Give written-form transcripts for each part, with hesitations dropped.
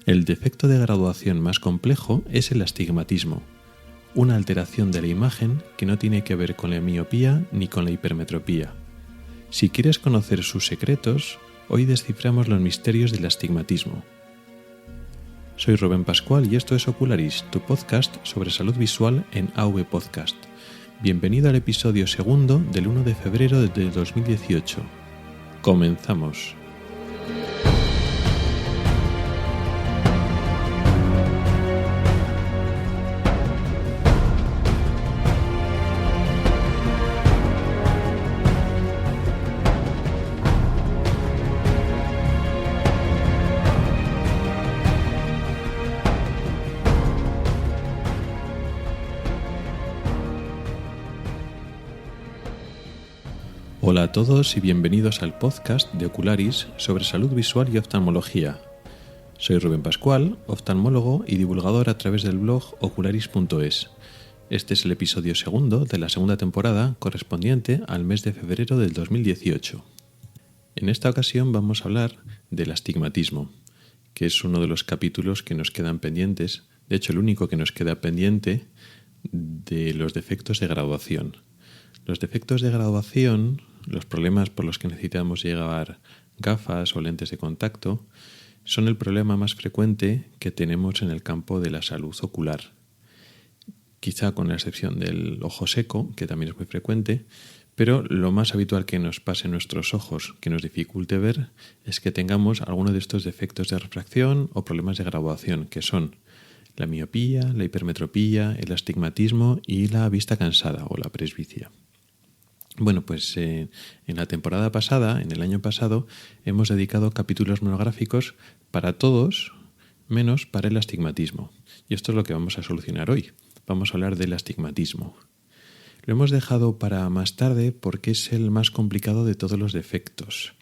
El defecto de graduación más complejo es el astigmatismo, una alteración de la imagen que no tiene que ver con la miopía ni con la hipermetropía. Si quieres conocer sus secretos, hoy desciframos los misterios del astigmatismo. Soy Rubén Pascual y esto es Ocularis, tu podcast sobre salud visual en AV Podcast. Bienvenido al episodio segundo del 1 de febrero de 2018. Comenzamos. Hola a todos y bienvenidos al podcast de Ocularis sobre salud visual y oftalmología. Soy Rubén Pascual, oftalmólogo y divulgador a través del blog ocularis.es. Este es el episodio segundo de la segunda temporada correspondiente al mes de febrero del 2018. En esta ocasión vamos a hablar del astigmatismo, que es uno de los capítulos que nos quedan pendientes, de hecho el único que nos queda pendiente de los defectos de graduación. Los defectos de graduación, los problemas por los que necesitamos llevar gafas o lentes de contacto, son el problema más frecuente que tenemos en el campo de la salud ocular. Quizá con la excepción del ojo seco, que también es muy frecuente, pero lo más habitual que nos pase en nuestros ojos, que nos dificulte ver, es que tengamos alguno de estos defectos de refracción o problemas de graduación, que son la miopía, la hipermetropía, el astigmatismo y la vista cansada o la presbicia. Bueno, pues en la temporada pasada, en el año pasado, hemos dedicado capítulos monográficos para todos, menos para el astigmatismo. Y esto es lo que vamos a solucionar hoy. Vamos a hablar del astigmatismo. Lo hemos dejado para más tarde porque es el más complicado de todos los defectos.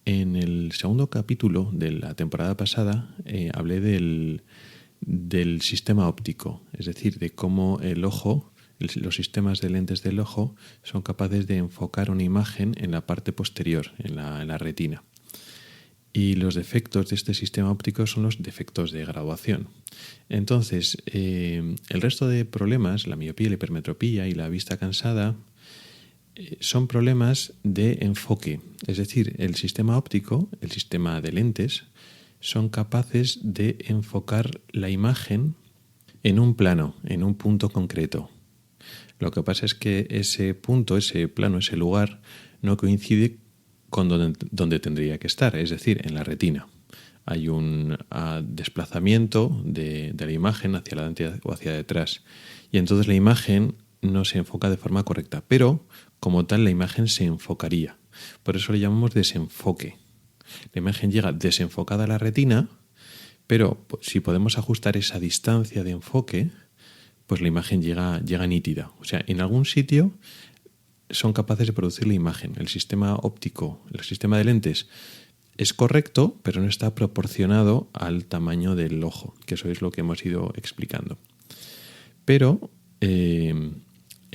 En el segundo capítulo de la temporada pasada hablé del sistema óptico, es decir, de cómo el ojo, los sistemas de lentes del ojo son capaces de enfocar una imagen en la parte posterior, en la retina. Y los defectos de este sistema óptico son los defectos de graduación. Entonces, el resto de problemas, la miopía, la hipermetropía y la vista cansada, son problemas de enfoque. Es decir, el sistema óptico, el sistema de lentes, son capaces de enfocar la imagen en un plano, en un punto concreto. Lo que pasa es que ese punto, ese plano, ese lugar no coincide con donde tendría que estar, es decir, en la retina. Hay un desplazamiento de la imagen hacia adelante o hacia detrás y entonces la imagen no se enfoca de forma correcta, pero como tal la imagen se enfocaría. Por eso le llamamos desenfoque. La imagen llega desenfocada a la retina, pero si podemos ajustar esa distancia de enfoque, pues la imagen llega nítida. O sea, en algún sitio son capaces de producir la imagen. El sistema óptico, el sistema de lentes es correcto, pero no está proporcionado al tamaño del ojo, que eso es lo que hemos ido explicando. Pero el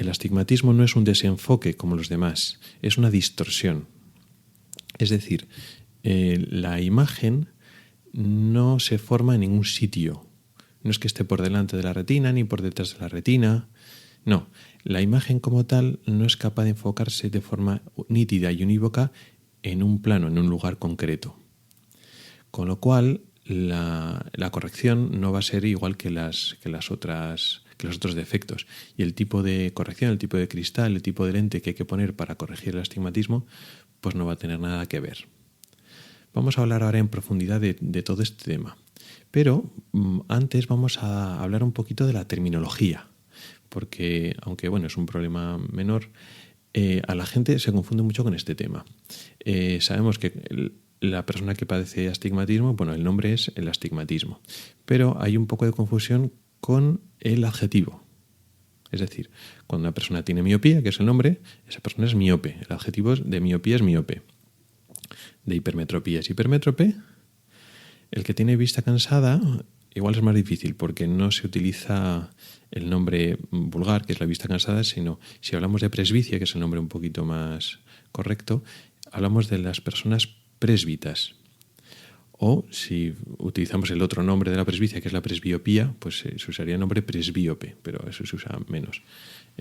astigmatismo no es un desenfoque como los demás, es una distorsión. Es decir, la imagen no se forma en ningún sitio. No es que esté por delante de la retina ni por detrás de la retina. No, la imagen como tal no es capaz de enfocarse de forma nítida y unívoca en un plano, en un lugar concreto. Con lo cual, la corrección no va a ser igual que los otros defectos. Y el tipo de corrección, el tipo de cristal, el tipo de lente que hay que poner para corregir el astigmatismo, pues no va a tener nada que ver. Vamos a hablar ahora en profundidad de todo este tema. Pero antes vamos a hablar un poquito de la terminología, porque aunque bueno es un problema menor, a la gente se confunde mucho con este tema. Sabemos que la persona que padece astigmatismo, bueno, el nombre es el astigmatismo, pero hay un poco de confusión con el adjetivo. Es decir, cuando una persona tiene miopía, que es el nombre, esa persona es miope. El adjetivo de miopía es miope. De hipermetropía es hipermétrope. El que tiene vista cansada igual es más difícil porque no se utiliza el nombre vulgar, que es la vista cansada, sino si hablamos de presbicia, que es el nombre un poquito más correcto, hablamos de las personas présbitas. O si utilizamos el otro nombre de la presbicia, que es la presbiopía, pues se usaría el nombre presbíope, pero eso se usa menos.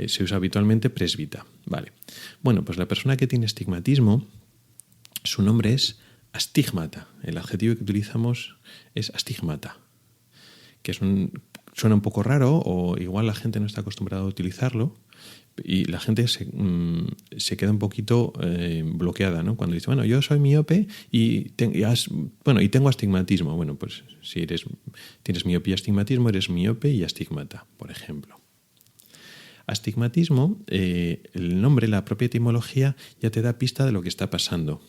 Se usa habitualmente presbita. Vale. Bueno, pues la persona que tiene astigmatismo, su nombre es astigmata. El adjetivo que utilizamos es astigmata, que suena un poco raro o igual la gente no está acostumbrada a utilizarlo y la gente se queda un poquito bloqueada, ¿no? Cuando dice, bueno, yo soy miope y tengo astigmatismo. Bueno, pues si tienes miopía y astigmatismo, eres miope y astigmata, por ejemplo. Astigmatismo, el nombre, la propia etimología ya te da pista de lo que está pasando.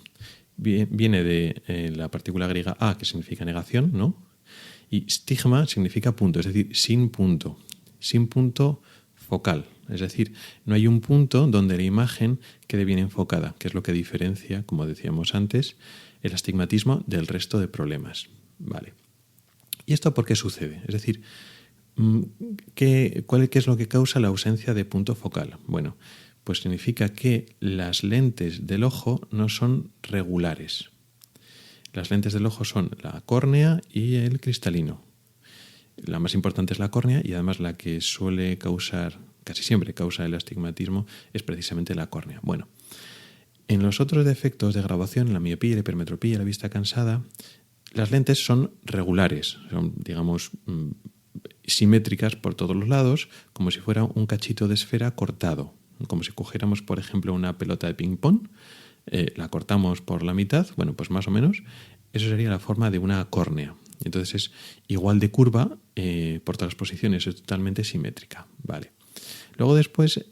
Viene de la partícula griega a, que significa negación, ¿no? Y stigma significa punto, es decir, sin punto focal. Es decir, no hay un punto donde la imagen quede bien enfocada, que es lo que diferencia, como decíamos antes, el astigmatismo del resto de problemas. Vale. ¿Y esto por qué sucede? Es decir, ¿qué es lo que causa la ausencia de punto focal? Bueno, pues significa que las lentes del ojo no son regulares. Las lentes del ojo son la córnea y el cristalino. La más importante es la córnea y además la que suele causar, casi siempre causa el astigmatismo, es precisamente la córnea. Bueno, en los otros defectos de graduación, la miopía, la hipermetropía, la vista cansada, las lentes son regulares, son, digamos, simétricas por todos los lados, como si fuera un cachito de esfera cortado, como si cogiéramos, por ejemplo, una pelota de ping-pong, la cortamos por la mitad, bueno, pues más o menos, eso sería la forma de una córnea. Entonces es igual de curva por todas las posiciones, es totalmente simétrica. Vale. Luego después,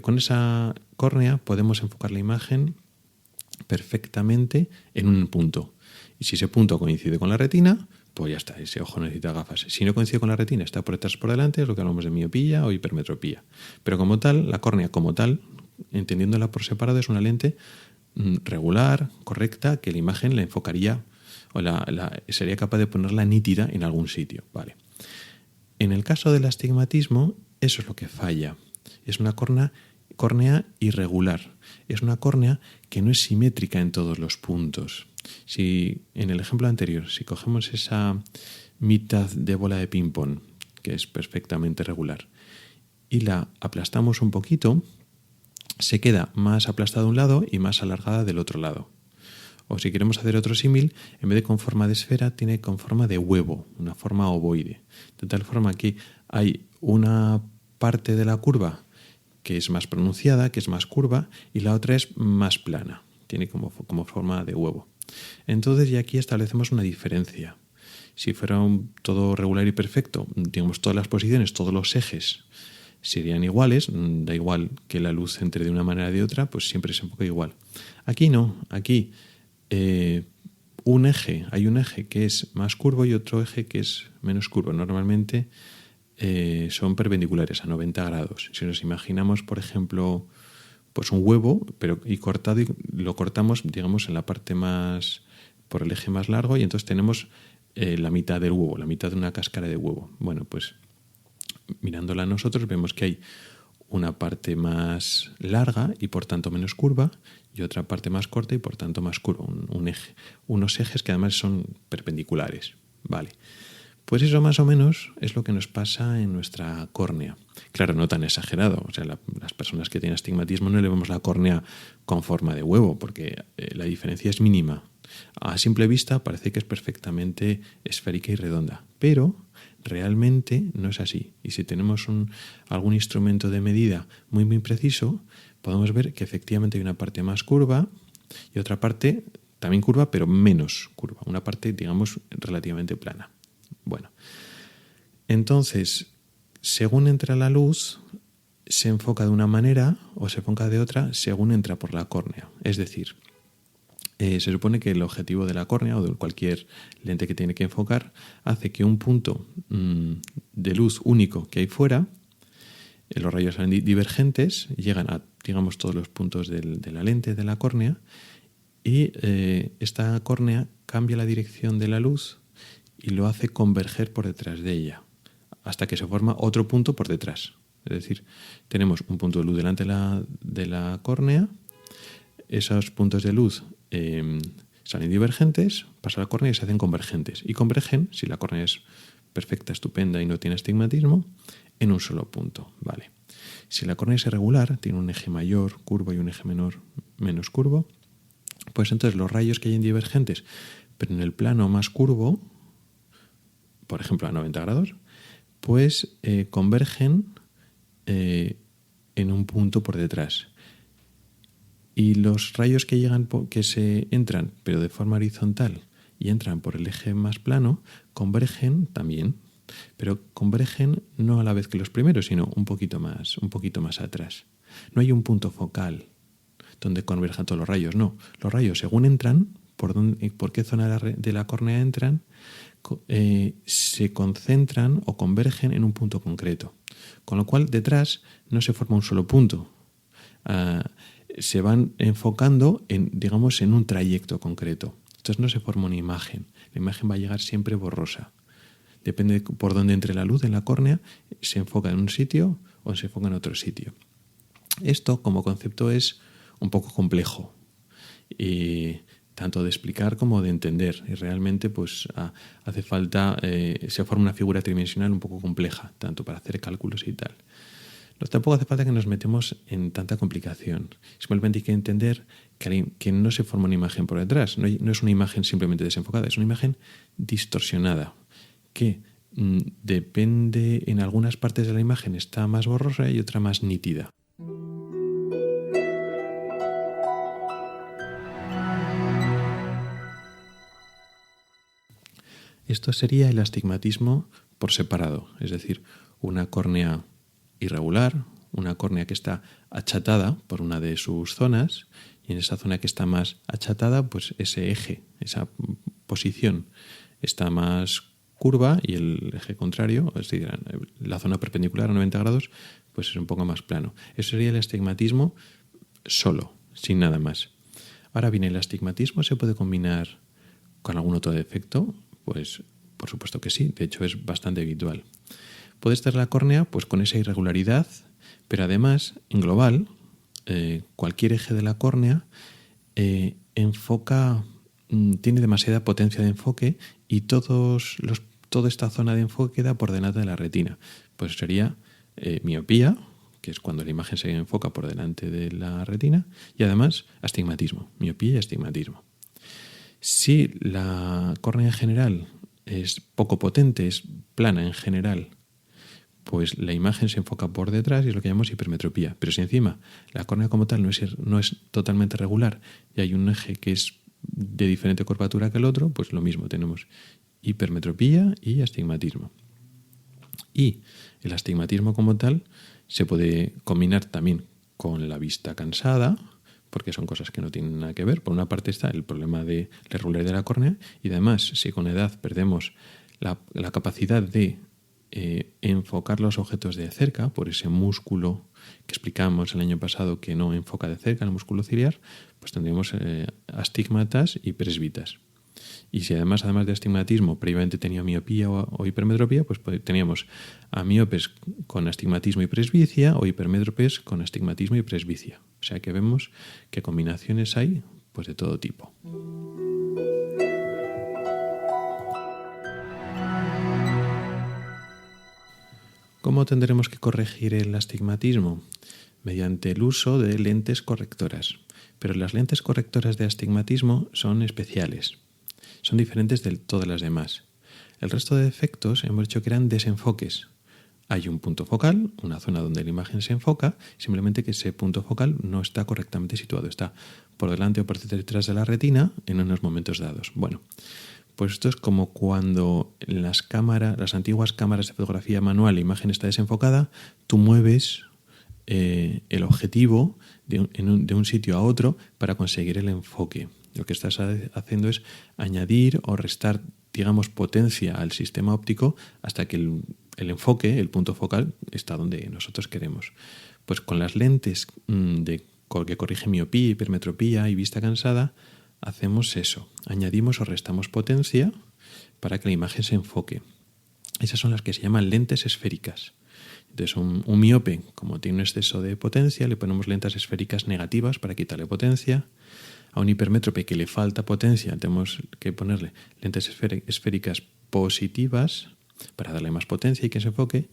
con esa córnea podemos enfocar la imagen perfectamente en un punto. Y si ese punto coincide con la retina, pues ya está, ese ojo necesita gafas. Si no coincide con la retina, está por detrás por delante, es lo que hablamos de miopía o hipermetropía. Pero como tal, la córnea como tal, entendiéndola por separado, es una lente regular, correcta, que la imagen la enfocaría o sería capaz de ponerla nítida en algún sitio. Vale. En el caso del astigmatismo, eso es lo que falla. Es una córnea irregular. Es una córnea que no es simétrica en todos los puntos. Si en el ejemplo anterior, si cogemos esa mitad de bola de ping-pong, que es perfectamente regular, y la aplastamos un poquito, se queda más aplastada de un lado y más alargada del otro lado. O si queremos hacer otro símil, en vez de con forma de esfera, tiene con forma de huevo, una forma ovoide. De tal forma que hay una parte de la curva que es más pronunciada, que es más curva, y la otra es más plana. Tiene como forma de huevo. Entonces ya aquí establecemos una diferencia. Si fuera todo regular y perfecto, digamos todas las posiciones, todos los ejes serían iguales, da igual que la luz entre de una manera o de otra, pues siempre se enfoca igual. Aquí no, aquí hay un eje que es más curvo y otro eje que es menos curvo. Normalmente son perpendiculares a 90 grados. Si nos imaginamos, por ejemplo, pues un huevo, y cortado, y lo cortamos, digamos, en la parte más, por el eje más largo, y entonces tenemos la mitad del huevo, la mitad de una cáscara de huevo. Bueno, pues mirándola nosotros vemos que hay una parte más larga y por tanto menos curva y otra parte más corta y por tanto más curva, un eje, unos ejes que además son perpendiculares. Vale. Pues eso más o menos es lo que nos pasa en nuestra córnea. Claro, no tan exagerado. O sea, las personas que tienen astigmatismo no le vemos la córnea con forma de huevo porque la diferencia es mínima. A simple vista parece que es perfectamente esférica y redonda, pero realmente no es así. Y si tenemos algún instrumento de medida muy, muy preciso, podemos ver que efectivamente hay una parte más curva y otra parte también curva, pero menos curva. Una parte, digamos, relativamente plana. Bueno, entonces, según entra la luz, se enfoca de una manera o se enfoca de otra según entra por la córnea. Es decir, se supone que el objetivo de la córnea o de cualquier lente que tiene que enfocar hace que un punto de luz único que hay fuera, los rayos salen divergentes, llegan a, digamos, todos los puntos de la lente de la córnea y esta córnea cambia la dirección de la luz y lo hace converger por detrás de ella, hasta que se forma otro punto por detrás. Es decir, tenemos un punto de luz delante de la córnea, esos puntos de luz Salen divergentes, pasa la córnea y se hacen convergentes. Y convergen, si la córnea es perfecta, estupenda y no tiene astigmatismo, en un solo punto. Vale. Si la córnea es irregular, tiene un eje mayor curvo y un eje menor menos curvo, pues entonces los rayos que hay en divergentes, pero en el plano más curvo, por ejemplo a 90 grados, pues convergen en un punto por detrás. Y los rayos que se entran, pero de forma horizontal, y entran por el eje más plano, convergen también, pero convergen no a la vez que los primeros, sino un poquito más atrás. No hay un punto focal donde converjan todos los rayos, no. Los rayos, según entran, por qué zona de la córnea entran, se concentran o convergen en un punto concreto. Con lo cual, detrás no se forma un solo punto. Se van enfocando en un trayecto concreto. Entonces no se forma una imagen. La imagen va a llegar siempre borrosa. Depende por dónde entre la luz en la córnea, se enfoca en un sitio o se enfoca en otro sitio. Esto como concepto es un poco complejo, tanto de explicar como de entender. Y realmente pues hace falta, se forma una figura tridimensional un poco compleja, tanto para hacer cálculos y tal. Tampoco hace falta que nos metemos en tanta complicación. Simplemente hay que entender que no se forma una imagen por detrás. No es una imagen simplemente desenfocada, es una imagen distorsionada que depende, en algunas partes de la imagen está más borrosa y otra más nítida. Esto sería el astigmatismo por separado, es decir, una córnea irregular, una córnea que está achatada por una de sus zonas, y en esa zona que está más achatada, pues ese eje, esa posición está más curva y el eje contrario, es decir, la zona perpendicular a 90 grados, pues es un poco más plano. Eso sería el astigmatismo solo, sin nada más. Ahora bien, ¿el astigmatismo se puede combinar con algún otro defecto? Pues por supuesto que sí, de hecho es bastante habitual. Puede estar la córnea pues con esa irregularidad, pero además, en global, cualquier eje de la córnea tiene demasiada potencia de enfoque y toda esta zona de enfoque queda por delante de la retina. Pues sería miopía, que es cuando la imagen se enfoca por delante de la retina, y además astigmatismo, miopía y astigmatismo. Si la córnea en general es poco potente, es plana en general, pues la imagen se enfoca por detrás y es lo que llamamos hipermetropía. Pero si encima la córnea como tal no es totalmente regular y hay un eje que es de diferente curvatura que el otro, pues lo mismo, tenemos hipermetropía y astigmatismo. Y el astigmatismo como tal se puede combinar también con la vista cansada, porque son cosas que no tienen nada que ver. Por una parte está el problema de la irregularidad de la córnea y además, si con edad perdemos la capacidad de enfocar los objetos de cerca, por ese músculo que explicamos el año pasado que no enfoca de cerca, el músculo ciliar, pues tendríamos astigmatas y presbitas. Y si además de astigmatismo previamente tenía miopía o hipermetropía, pues teníamos a miopes con astigmatismo y presbicia o hipermétropes con astigmatismo y presbicia. O sea que vemos que combinaciones hay pues de todo tipo. ¿Cómo tendremos que corregir el astigmatismo? Mediante el uso de lentes correctoras. Pero las lentes correctoras de astigmatismo son especiales. Son diferentes de todas las demás. El resto de defectos hemos dicho que eran desenfoques. Hay un punto focal, una zona donde la imagen se enfoca, simplemente que ese punto focal no está correctamente situado, está por delante o por detrás de la retina en unos momentos dados. Bueno, pues esto es como cuando en las antiguas cámaras de fotografía manual, la imagen está desenfocada, tú mueves el objetivo de un sitio a otro para conseguir el enfoque. Lo que estás haciendo es añadir o restar, digamos, potencia al sistema óptico hasta que el enfoque, el punto focal, está donde nosotros queremos. Pues con las lentes que corrigen miopía, hipermetropía y vista cansada, hacemos eso. Añadimos o restamos potencia para que la imagen se enfoque. Esas son las que se llaman lentes esféricas. Entonces, un miope, como tiene un exceso de potencia, le ponemos lentes esféricas negativas para quitarle potencia. a un hipermétrope que le falta potencia, tenemos que ponerle lentes esféricas positivas para darle más potencia y que se enfoque,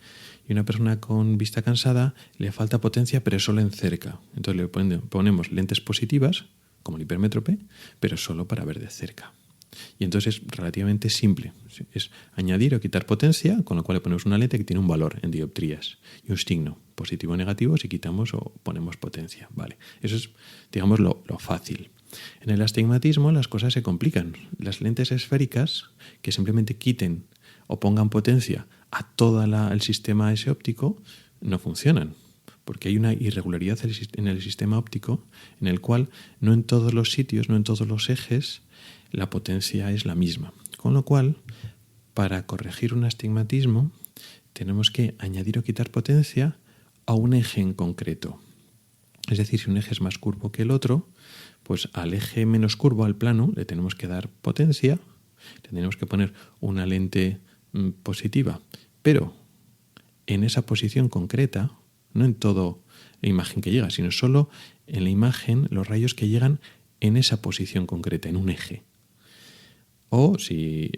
y una persona con vista cansada le falta potencia pero solo en cerca. Entonces le ponemos lentes positivas, como el hipermétrope, pero solo para ver de cerca. Y entonces es relativamente simple. Es añadir o quitar potencia, con lo cual le ponemos una lente que tiene un valor en dioptrías y un signo positivo o negativo si quitamos o ponemos potencia. Vale. Eso es, digamos, lo fácil. En el astigmatismo las cosas se complican. Las lentes esféricas que simplemente quiten o pongan potencia a todo el sistema ese óptico no funcionan, porque hay una irregularidad en el sistema óptico en el cual no en todos los sitios, no en todos los ejes, la potencia es la misma. Con lo cual, para corregir un astigmatismo, tenemos que añadir o quitar potencia a un eje en concreto. Es decir, si un eje es más curvo que el otro, pues al eje menos curvo, al plano, le tenemos que dar potencia, le tenemos que poner una lente positiva, pero en esa posición concreta, no en toda la imagen que llega, sino solo en la imagen, los rayos que llegan en esa posición concreta, en un eje. O si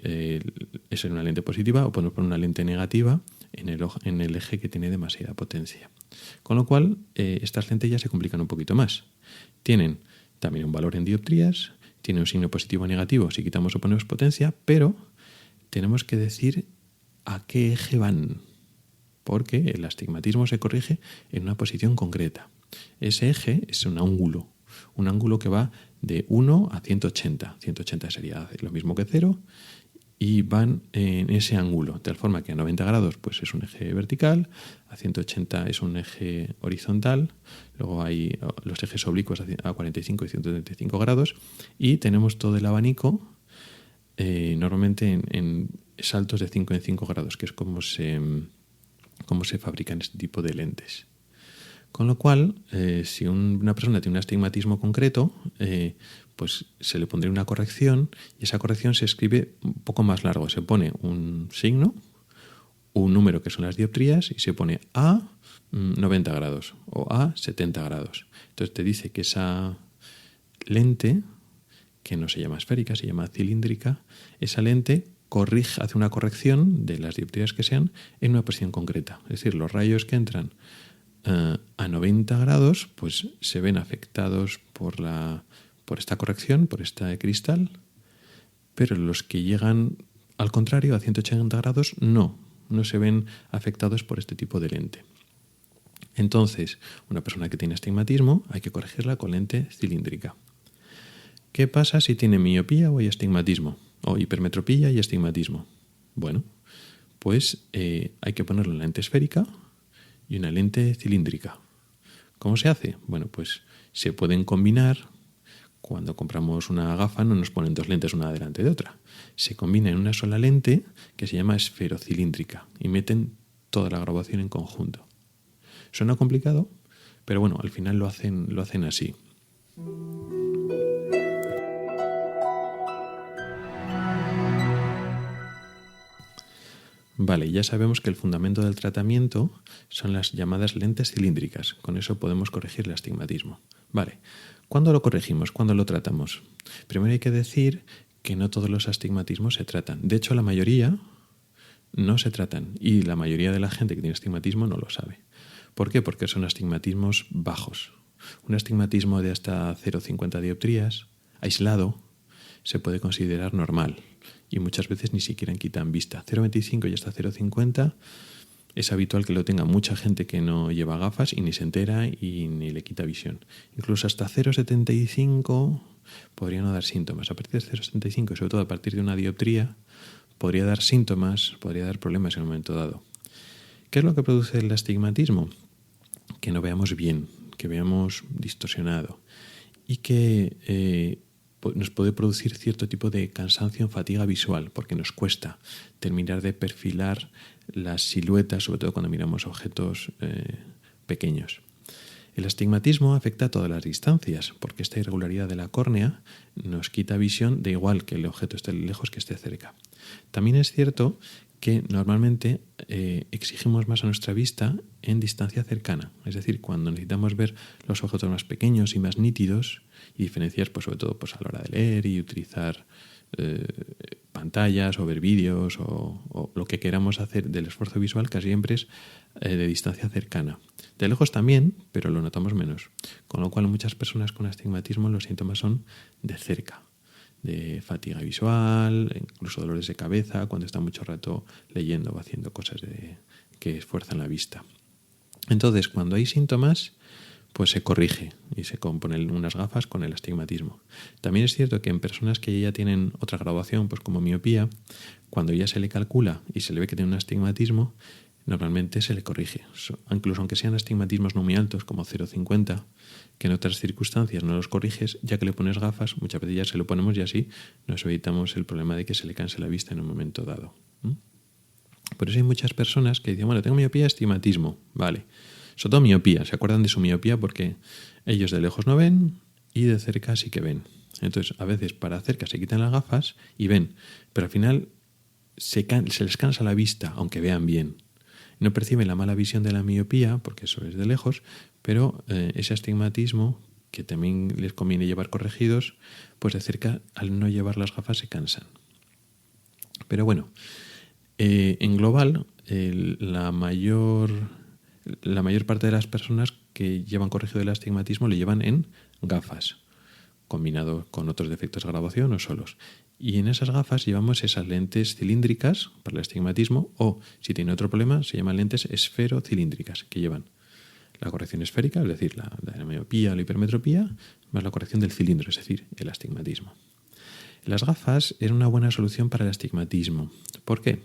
es en una lente positiva, o podemos poner una lente negativa en el eje que tiene demasiada potencia. Con lo cual, estas lentes ya se complican un poquito más. Tienen también un valor en dioptrías, tienen un signo positivo o negativo si quitamos o ponemos potencia, pero tenemos que decir a qué eje van, porque el astigmatismo se corrige en una posición concreta. Ese eje es un ángulo que va de 1 a 180. 180 sería lo mismo que 0 y van en ese ángulo, de tal forma que a 90 grados pues es un eje vertical, a 180 es un eje horizontal, luego hay los ejes oblicuos a 45 y 135 grados y tenemos todo el abanico normalmente en saltos de 5 en 5 grados, que es como se fabrican este tipo de lentes. Con lo cual, si una persona tiene un astigmatismo concreto, pues se le pondría una corrección y esa corrección se escribe un poco más largo. Se pone un signo, un número que son las dioptrías y se pone a 90 grados o a 70 grados. Entonces te dice que esa lente, que no se llama esférica, se llama cilíndrica, esa lente hace una corrección de las dioptrías que sean en una posición concreta. Es decir, los rayos que entran a 90 grados pues se ven afectados por esta corrección, por este cristal, pero los que llegan al contrario a 180 grados no se ven afectados por este tipo de lente. Entonces, una persona que tiene astigmatismo hay que corregirla con lente cilíndrica. ¿Qué pasa si tiene miopía o hay astigmatismo? O hipermetropía y astigmatismo. Bueno, pues hay que ponerle una lente esférica y una lente cilíndrica. ¿Cómo se hace? Bueno, pues se pueden combinar. Cuando compramos una gafa no nos ponen dos lentes una delante de otra. Se combina en una sola lente que se llama esferocilíndrica y meten toda la graduación en conjunto. Suena complicado, pero bueno, al final lo hacen así. Vale, ya sabemos que el fundamento del tratamiento son las llamadas lentes cilíndricas. Con eso podemos corregir el astigmatismo. Vale, ¿cuándo lo corregimos? ¿Cuándo lo tratamos? Primero hay que decir que no todos los astigmatismos se tratan. De hecho, la mayoría no se tratan y la mayoría de la gente que tiene astigmatismo no lo sabe. ¿Por qué? Porque son astigmatismos bajos. Un astigmatismo de hasta 0,50 dioptrías, aislado, se puede considerar normal y muchas veces ni siquiera quitan vista. 0,25 y hasta 0,50 es habitual que lo tenga mucha gente que no lleva gafas y ni se entera y ni le quita visión. Incluso hasta 0,75 podría no dar síntomas. A partir de 0,75 y sobre todo a partir de una dioptría podría dar síntomas, podría dar problemas en un momento dado. ¿Qué es lo que produce el astigmatismo? Que no veamos bien, que veamos distorsionado y que nos puede producir cierto tipo de cansancio en fatiga visual porque nos cuesta terminar de perfilar las siluetas, sobre todo cuando miramos objetos pequeños. El astigmatismo afecta a todas las distancias porque esta irregularidad de la córnea nos quita visión, da igual que el objeto esté lejos que esté cerca. También es cierto que normalmente exigimos más a nuestra vista en distancia cercana. Es decir, cuando necesitamos ver los objetos más pequeños y más nítidos, y diferencias, pues sobre todo pues a la hora de leer y utilizar pantallas o ver vídeos o lo que queramos hacer del esfuerzo visual, casi siempre es de distancia cercana. De lejos también, pero lo notamos menos. Con lo cual, muchas personas con astigmatismo los síntomas son de cerca, de fatiga visual, incluso dolores de cabeza cuando está mucho rato leyendo o haciendo cosas que esfuerzan la vista. Entonces, cuando hay síntomas, pues se corrige y se componen unas gafas con el astigmatismo. También es cierto que en personas que ya tienen otra graduación, pues como miopía, cuando ya se le calcula y se le ve que tiene un astigmatismo, normalmente se le corrige. Incluso aunque sean astigmatismos no muy altos, como 0,50, que en otras circunstancias no los corriges, ya que le pones gafas, muchas veces ya se lo ponemos y así nos evitamos el problema de que se le canse la vista en un momento dado. Por eso hay muchas personas que dicen, bueno, tengo miopía, astigmatismo, vale. Sobre todo miopía, se acuerdan de su miopía porque ellos de lejos no ven y de cerca sí que ven. Entonces, a veces para cerca se quitan las gafas y ven, pero al final se les cansa la vista, aunque vean bien. No perciben la mala visión de la miopía, porque eso es de lejos, pero ese astigmatismo, que también les conviene llevar corregidos, pues de cerca, al no llevar las gafas, se cansan. Pero bueno, en global, la mayor parte de las personas que llevan corregido el astigmatismo lo llevan en gafas, combinado con otros defectos de graduación o solos. Y en esas gafas llevamos esas lentes cilíndricas para el astigmatismo, o si tiene otro problema, se llaman lentes esferocilíndricas, que llevan la corrección esférica, es decir, la miopía o la hipermetropía, más la corrección del cilindro, es decir, el astigmatismo. Las gafas es una buena solución para el astigmatismo. ¿Por qué?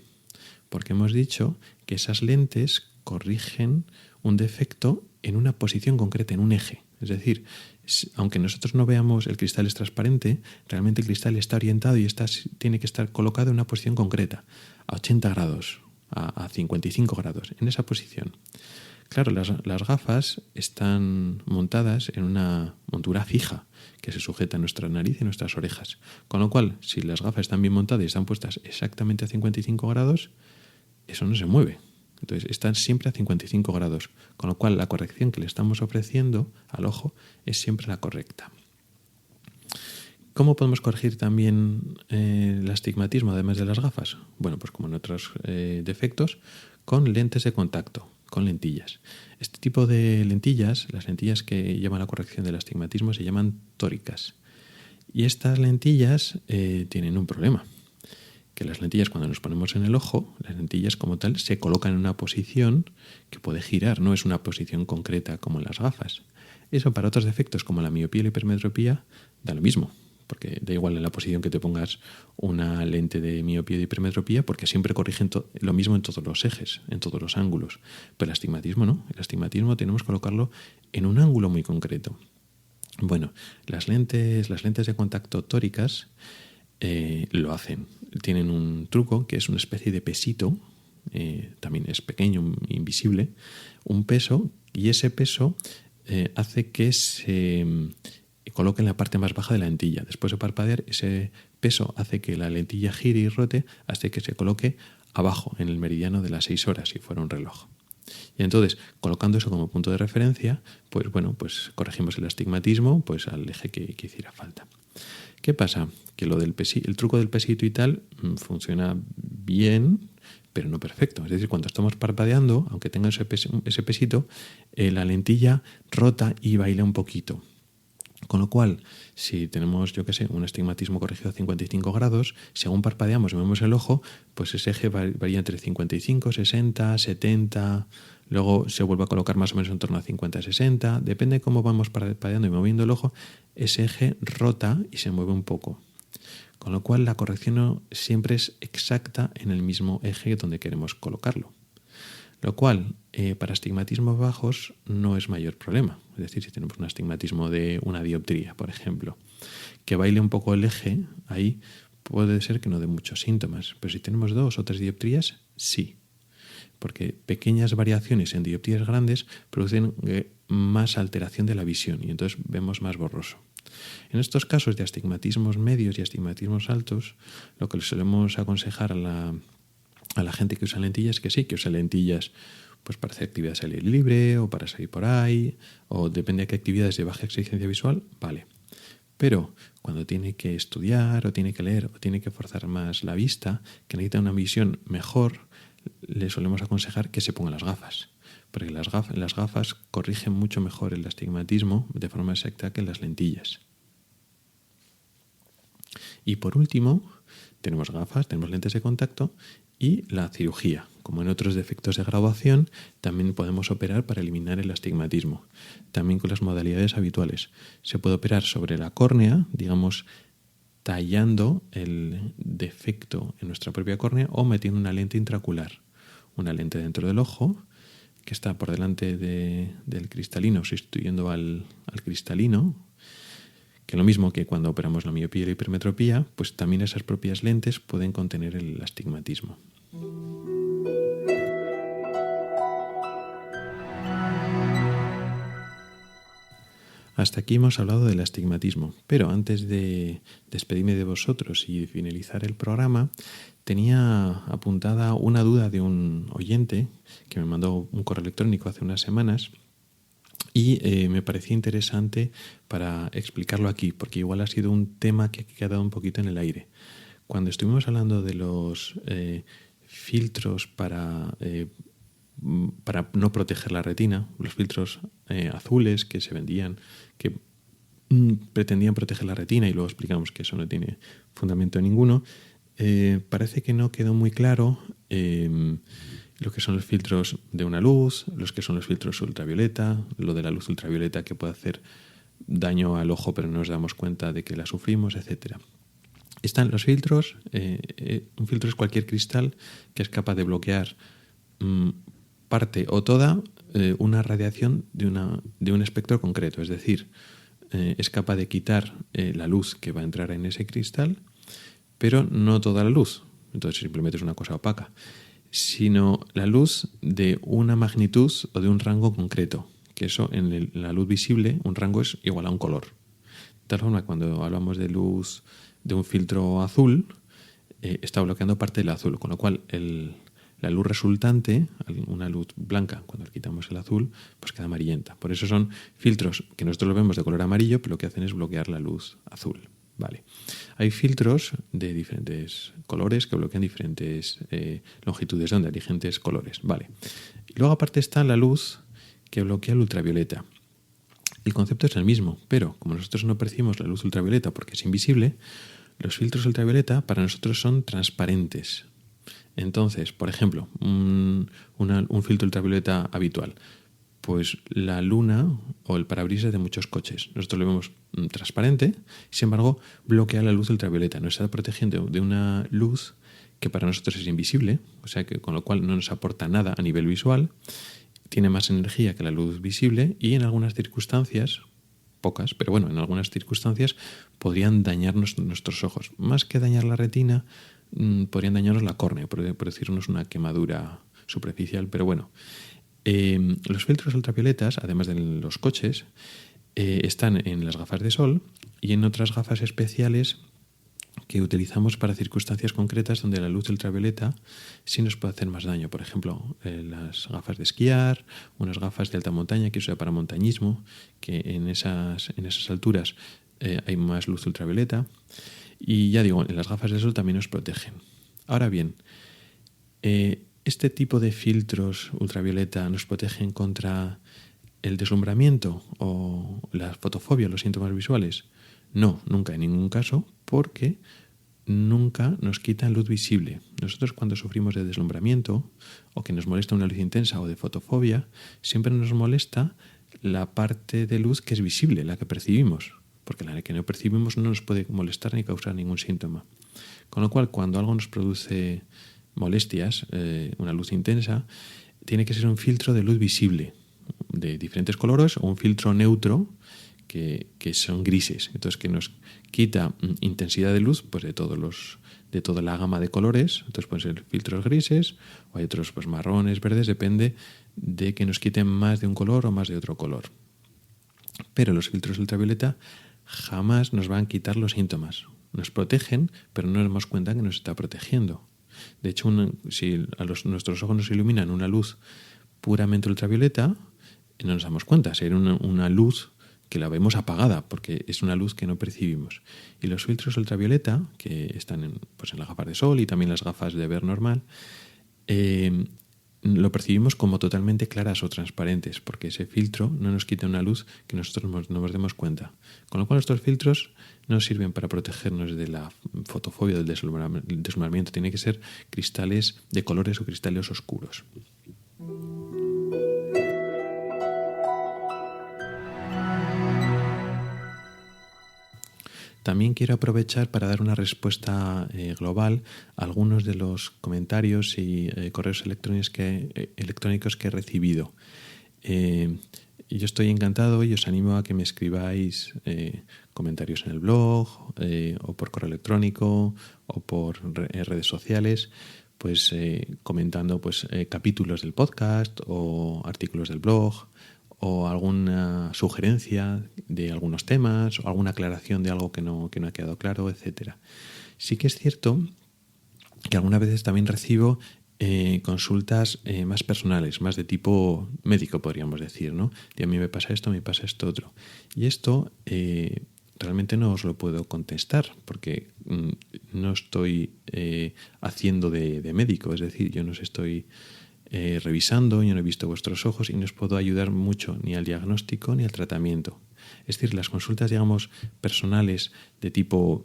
Porque hemos dicho que esas lentes corrigen un defecto en una posición concreta, en un eje. Es decir, aunque nosotros no veamos el cristal es transparente, realmente el cristal está orientado y tiene que estar colocado en una posición concreta, a 80 grados, a 55 grados, en esa posición. Claro, las gafas están montadas en una montura fija que se sujeta a nuestra nariz y nuestras orejas. Con lo cual, si las gafas están bien montadas y están puestas exactamente a 55 grados, eso no se mueve. Entonces, están siempre a 55 grados. Con lo cual, la corrección que le estamos ofreciendo al ojo es siempre la correcta. ¿Cómo podemos corregir también el astigmatismo, además de las gafas? Bueno, pues como en otros defectos, con lentes de contacto, con lentillas. Este tipo de lentillas, las lentillas que llevan la corrección del astigmatismo, se llaman tóricas. Y estas lentillas tienen un problema, que las lentillas, cuando nos ponemos en el ojo, las lentillas como tal se colocan en una posición que puede girar, no es una posición concreta como en las gafas. Eso para otros defectos como la miopía y la hipermetropía da lo mismo, porque da igual en la posición que te pongas una lente de miopía y de hipermetropía, porque siempre corrigen lo mismo en todos los ejes, en todos los ángulos. Pero el astigmatismo no, el astigmatismo tenemos que colocarlo en un ángulo muy concreto. Bueno, las lentes de contacto tóricas lo hacen. Tienen un truco que es una especie de pesito, también es pequeño, invisible, un peso, y ese peso hace que se coloque en la parte más baja de la lentilla. Después de parpadear, ese peso hace que la lentilla gire y rote hasta que se coloque abajo, en el meridiano de las 6 horas, si fuera un reloj. Y entonces, colocando eso como punto de referencia, pues bueno, pues corregimos el astigmatismo pues al eje que hiciera falta. ¿Qué pasa? Que el truco del pesito y tal funciona bien, pero no perfecto. Es decir, cuando estamos parpadeando, aunque tenga ese pesito, la lentilla rota y baila un poquito. Con lo cual, si tenemos, un astigmatismo corregido a 55 grados, según parpadeamos y movemos el ojo, pues ese eje varía entre 55, 60, 70, luego se vuelve a colocar más o menos en torno a 50, 60, depende de cómo vamos parpadeando y moviendo el ojo, ese eje rota y se mueve un poco. Con lo cual, la corrección no siempre es exacta en el mismo eje donde queremos colocarlo. Lo cual, para astigmatismos bajos no es mayor problema. Es decir, si tenemos un astigmatismo de una dioptría, por ejemplo, que baile un poco el eje, ahí puede ser que no dé muchos síntomas. Pero si tenemos 2 o 3 dioptrías, sí. Porque pequeñas variaciones en dioptrías grandes producen más alteración de la visión y entonces vemos más borroso. En estos casos de astigmatismos medios y astigmatismos altos, lo que solemos aconsejar a la gente que usa lentillas, que sí, que usa lentillas pues para hacer actividades al aire libre o para salir por ahí, o depende de qué actividades de baja exigencia visual, vale. Pero cuando tiene que estudiar o tiene que leer o tiene que forzar más la vista, que necesita una visión mejor, le solemos aconsejar que se ponga las gafas, porque las gafas corrigen mucho mejor el astigmatismo de forma exacta que las lentillas. Y por último, tenemos gafas, tenemos lentes de contacto y la cirugía. Como en otros defectos de graduación, también podemos operar para eliminar el astigmatismo, también con las modalidades habituales. Se puede operar sobre la córnea, digamos, tallando el defecto en nuestra propia córnea o metiendo una lente intraocular, una lente dentro del ojo que está por delante del cristalino, sustituyendo al cristalino, que lo mismo que cuando operamos la miopía y la hipermetropía, pues también esas propias lentes pueden contener el astigmatismo. Hasta aquí hemos hablado del astigmatismo, pero antes de despedirme de vosotros y finalizar el programa, tenía apuntada una duda de un oyente que me mandó un correo electrónico hace unas semanas y me parecía interesante para explicarlo aquí, porque igual ha sido un tema que ha quedado un poquito en el aire. Cuando estuvimos hablando de los filtros para no proteger la retina, los filtros azules que se vendían, que pretendían proteger la retina, y luego explicamos que eso no tiene fundamento ninguno, parece que no quedó muy claro lo que son los filtros de una luz, los que son los filtros ultravioleta, lo de la luz ultravioleta que puede hacer daño al ojo pero no nos damos cuenta de que la sufrimos, etcétera. Están los filtros. Un filtro es cualquier cristal que es capaz de bloquear parte o toda una radiación de un espectro concreto. Es decir, es capaz de quitar la luz que va a entrar en ese cristal, pero no toda la luz. Entonces simplemente es una cosa opaca, sino la luz de una magnitud o de un rango concreto. Que eso en la luz visible, un rango es igual a un color. De tal forma, cuando hablamos de luz de un filtro azul, está bloqueando parte del azul, con lo cual la luz resultante, una luz blanca, cuando le quitamos el azul, pues queda amarillenta. Por eso son filtros que nosotros lo vemos de color amarillo, pero lo que hacen es bloquear la luz azul. Vale. Hay filtros de diferentes colores que bloquean diferentes longitudes de onda, diferentes colores. Vale. Y luego aparte está la luz que bloquea el ultravioleta. El concepto es el mismo, pero como nosotros no percibimos la luz ultravioleta porque es invisible, los filtros ultravioleta para nosotros son transparentes. Entonces, por ejemplo, un filtro ultravioleta habitual, pues la luna o el parabrisas de muchos coches. Nosotros lo vemos transparente, sin embargo, bloquea la luz ultravioleta. Nos está protegiendo de una luz que para nosotros es invisible, o sea que con lo cual no nos aporta nada a nivel visual, tiene más energía que la luz visible y en algunas circunstancias, pocas, pero bueno, en algunas circunstancias podrían dañarnos nuestros ojos. Más que dañar la retina, podrían dañarnos la córnea, producirnos una quemadura superficial, pero bueno. Los filtros ultravioletas, además de los coches, están en las gafas de sol y en otras gafas especiales que utilizamos para circunstancias concretas donde la luz ultravioleta sí nos puede hacer más daño. Por ejemplo, las gafas de esquiar, unas gafas de alta montaña que se usa para montañismo, que en esas alturas hay más luz ultravioleta. Y ya digo, en las gafas de sol también nos protegen. Ahora bien, ¿este tipo de filtros ultravioleta nos protegen contra el deslumbramiento o la fotofobia, los síntomas visuales? No, nunca, en ningún caso, porque nunca nos quitan luz visible. Nosotros cuando sufrimos de deslumbramiento o que nos molesta una luz intensa o de fotofobia, siempre nos molesta la parte de luz que es visible, la que percibimos, porque la que no percibimos no nos puede molestar ni causar ningún síntoma. Con lo cual, cuando algo nos produce molestias, una luz intensa, tiene que ser un filtro de luz visible de diferentes colores o un filtro neutro que son grises, entonces que nos quita intensidad de luz pues de toda la gama de colores. Entonces pueden ser filtros grises o hay otros pues marrones, verdes, depende de que nos quiten más de un color o más de otro color. Pero los filtros ultravioleta jamás nos van a quitar los síntomas. Nos protegen, pero no nos damos cuenta que nos está protegiendo. De hecho, si nuestros ojos nos iluminan una luz puramente ultravioleta, no nos damos cuenta. Sería una luz que la vemos apagada porque es una luz que no percibimos. Y los filtros ultravioleta, que están en las gafas de sol y también las gafas de ver normal, lo percibimos como totalmente claras o transparentes, porque ese filtro no nos quita una luz que nosotros no nos demos cuenta. Con lo cual estos filtros no sirven para protegernos de la fotofobia, del deslumbramiento. Tiene que ser cristales de colores o cristales oscuros. También quiero aprovechar para dar una respuesta global a algunos de los comentarios y correos electrónicos que he recibido. Yo estoy encantado y os animo a que me escribáis comentarios en el blog o por correo electrónico o por redes sociales, pues comentando capítulos del podcast o artículos del blog, o alguna sugerencia de algunos temas, o alguna aclaración de algo que no ha quedado claro, etcétera. Sí que es cierto que algunas veces también recibo consultas más personales, más de tipo médico, podríamos decir, ¿no? De a mí me pasa esto otro. Y esto realmente no os lo puedo contestar porque no estoy haciendo de médico, es decir, yo no os estoy revisando, yo no he visto vuestros ojos y no os puedo ayudar mucho ni al diagnóstico ni al tratamiento. Es decir, las consultas, digamos, personales de tipo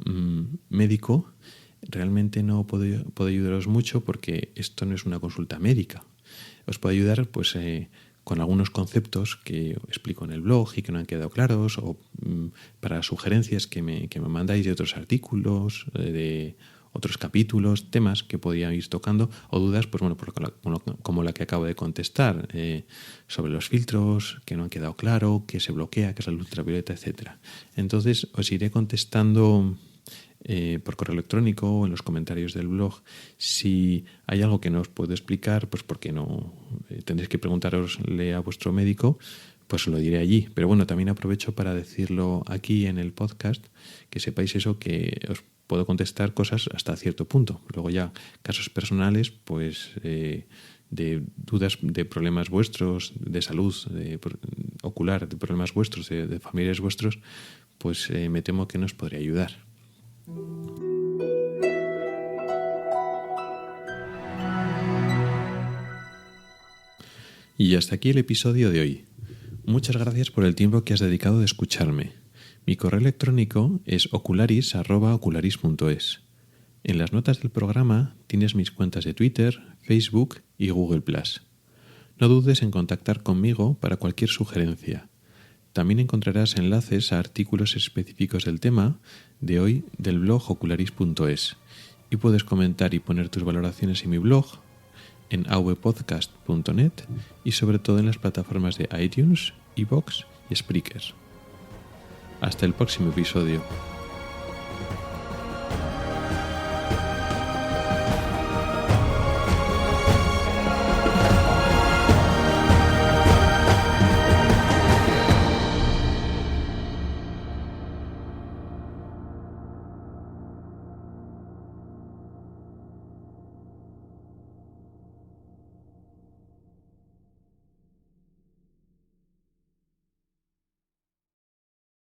médico, realmente no puedo ayudaros mucho porque esto no es una consulta médica. Os puedo ayudar con algunos conceptos que explico en el blog y que no han quedado claros, o para sugerencias que me mandáis de otros artículos, de otros capítulos, temas que podía ir tocando, o dudas, como la que acabo de contestar, sobre los filtros, que no han quedado claro, que se bloquea, que es la luz ultravioleta, etcétera. Entonces os iré contestando por correo electrónico o en los comentarios del blog. Si hay algo que no os puedo explicar, pues porque no tendréis que preguntarosle a vuestro médico, pues lo diré allí. Pero bueno, también aprovecho para decirlo aquí en el podcast, que sepáis eso, que os puedo contestar cosas hasta cierto punto. Luego ya casos personales, pues de dudas, de problemas vuestros, de salud ocular, de problemas vuestros, de familiares vuestros, pues me temo que no os podré ayudar. Y hasta aquí el episodio de hoy. Muchas gracias por el tiempo que has dedicado de escucharme. Mi correo electrónico es ocularis@ocularis.es. En las notas del programa tienes mis cuentas de Twitter, Facebook y Google+. No dudes en contactar conmigo para cualquier sugerencia. También encontrarás enlaces a artículos específicos del tema de hoy del blog ocularis.es, y puedes comentar y poner tus valoraciones en mi blog, en avpodcast.net y sobre todo en las plataformas de iTunes, iVoox y Spreaker. Hasta el próximo episodio.